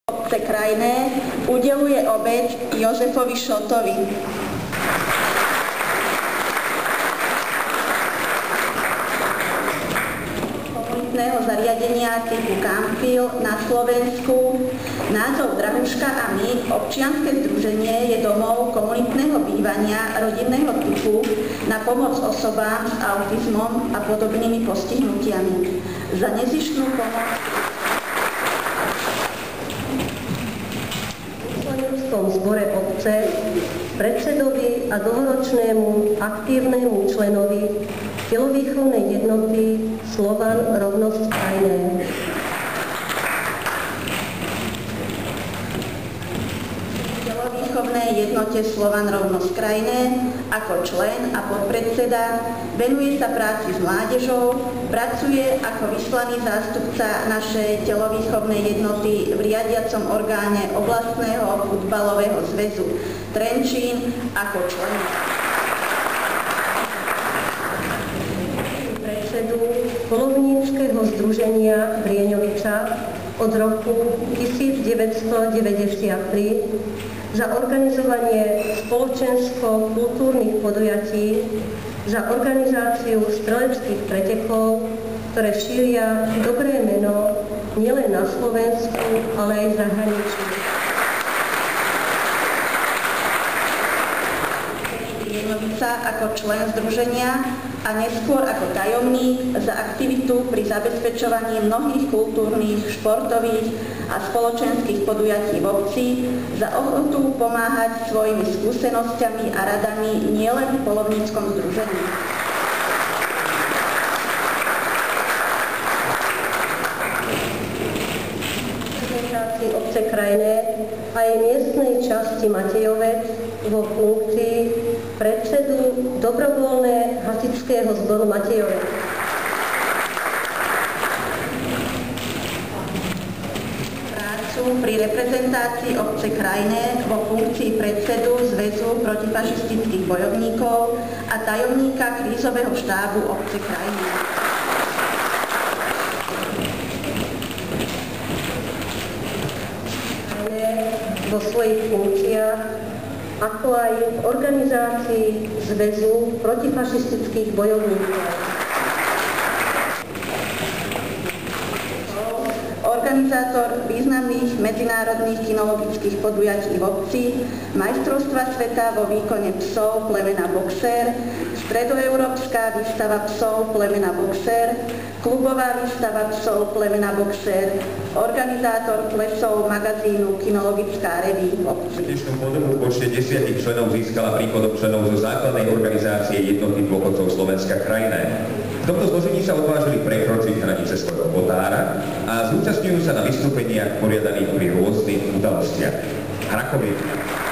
obce Krajné udeľuje obeť Jozefovi Šotovi. Komunitného zariadenia typu Kampil na Slovensku. Názov Drahuška a my, občianske združenie, je domov komunitného bývania rodinného typu na pomoc osobám s autizmom a podobnými postihnutiami. Za nezištnú pomoc v zbore obce, predsedovi a dlhoročnému aktívnemu členovi telovýchovnej jednoty Slovan Rovnosť Krajné. Telovýchovnej jednote Slovan Rovnosť Krajné ako člen a podpredseda venuje sa práci s mládežou, pracuje ako vyslaný zástupca našej telovýchovnej jednoty v riadiacom orgáne oblastného futbalového zväzu Trenčín ako člen predsedu polovníckeho združenia Brieňoviča od roku 1993 za organizovanie spoločensko-kultúrnych podujatí, za organizáciu streleckých pretekov, ktoré šíria dobré meno nielen na Slovensku, ale aj v zahraničí. Brieňovica ako člen združenia a neskôr ako tajomník za aktivitu pri zabezpečovaní mnohých kultúrnych, športových a spoločenských podujatí v obci, za ochotu pomáhať svojimi skúsenosťami a radami nielen v polovníckom združení. Organizácii obce Krajné aj miestnej časti Matejovec vo funkcii predsedu dobrovoľné hasičského zboru Matejovec. Pri reprezentácii obce Krajné vo funkcii predsedu Zväzu protifašistických bojovníkov a tajomníka krízového štábu obce Krajné. Vo svojich funkciách, ako aj v organizácii Zväzu protifašistických bojovníkov. Organizátor významných medzinárodných kinologických podujatí v obci, majstrovstva sveta vo výkone psov plemena Boxer, stredoeurópska výstava psov plemena Boxer, klubová výstava psov plemena Boxer, organizátor plesov magazínu Kinologická reví v obci. V dnešnom podobu počte 10 členov získala príchodom členov zo základnej organizácie jednoty dôchodcov Slovenská Krajné. V tomto zložení sa odvážili prekročiť hranice svojho potára a zúčastňujú sa na vystúpeniach poriadaných pri rôznych udalostiach. Hrakoviec. No.